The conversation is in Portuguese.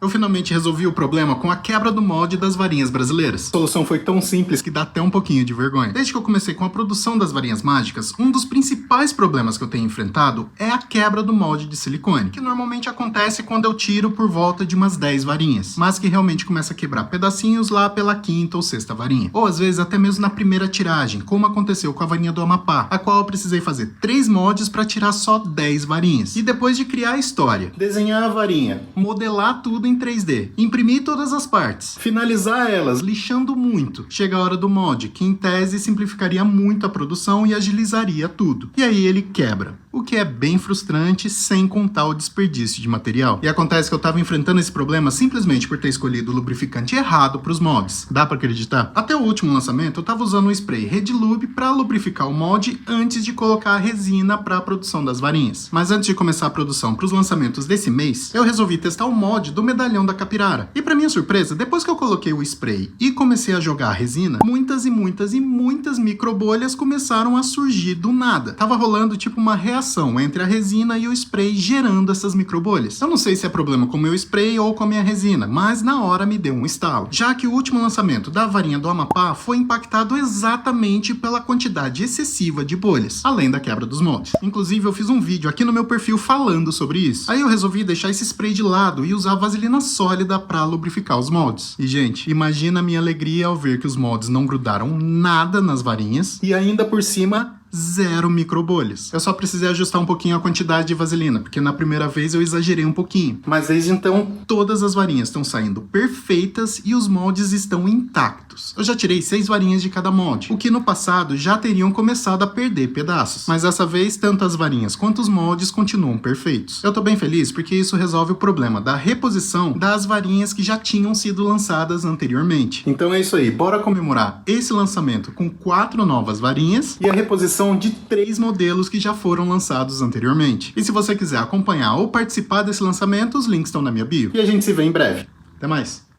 Eu finalmente resolvi o problema com a quebra do molde das varinhas brasileiras. A solução foi tão simples que dá até um pouquinho de vergonha. Desde que eu comecei com a produção das varinhas mágicas, um dos principais problemas que eu tenho enfrentado é a quebra do molde de silicone, que normalmente acontece quando eu tiro por volta de umas 10 varinhas, mas que realmente começa a quebrar pedacinhos lá pela quinta ou sexta varinha. Ou às vezes até mesmo na primeira tiragem, como aconteceu com a varinha do Amapá, a qual eu precisei fazer 3 moldes para tirar só 10 varinhas. E depois de criar a história, desenhar a varinha, modelar tudo em 3D, imprimir todas as partes, finalizar elas lixando muito, chega a hora do molde, que em tese simplificaria muito a produção e agilizaria tudo. E aí ele quebra, o que é bem frustrante, sem contar o desperdício de material. E acontece que eu estava enfrentando esse problema simplesmente por ter escolhido o lubrificante errado para os moldes. Dá para acreditar? Até o último lançamento eu estava usando o spray Red Lube para lubrificar o molde antes de colocar a resina para a produção das varinhas. Mas antes de começar a produção para os lançamentos desse mês, eu resolvi testar o molde do medalhão da Capirara. E para minha surpresa, depois que eu coloquei o spray e comecei a jogar a resina, muitas microbolhas começaram a surgir do nada. Tava rolando tipo uma reação entre a resina e o spray gerando essas microbolhas. Eu não sei se é problema com o meu spray ou com a minha resina, mas na hora me deu um estalo. Já que o último lançamento da varinha do Amapá foi impactado exatamente pela quantidade excessiva de bolhas, além da quebra dos moldes. Inclusive eu fiz um vídeo aqui no meu perfil falando sobre isso. Aí eu resolvi deixar esse spray de lado e usar vaselina sólida para lubrificar os moldes. E gente, imagina a minha alegria ao ver que os moldes não grudaram nada nas varinhas e ainda por cima 0 microbolhas. Eu só precisei ajustar um pouquinho a quantidade de vaselina, porque na primeira vez eu exagerei um pouquinho. Mas desde então, todas as varinhas estão saindo perfeitas e os moldes estão intactos. Eu já tirei 6 varinhas de cada molde, o que no passado já teriam começado a perder pedaços. Mas dessa vez, tanto as varinhas quanto os moldes continuam perfeitos. Eu tô bem feliz porque isso resolve o problema da reposição das varinhas que já tinham sido lançadas anteriormente. Então é isso aí, bora comemorar esse lançamento com 4 novas varinhas e a reposição de 3 modelos que já foram lançados anteriormente. E se você quiser acompanhar ou participar desse lançamento, os links estão na minha bio. E a gente se vê em breve. Até mais!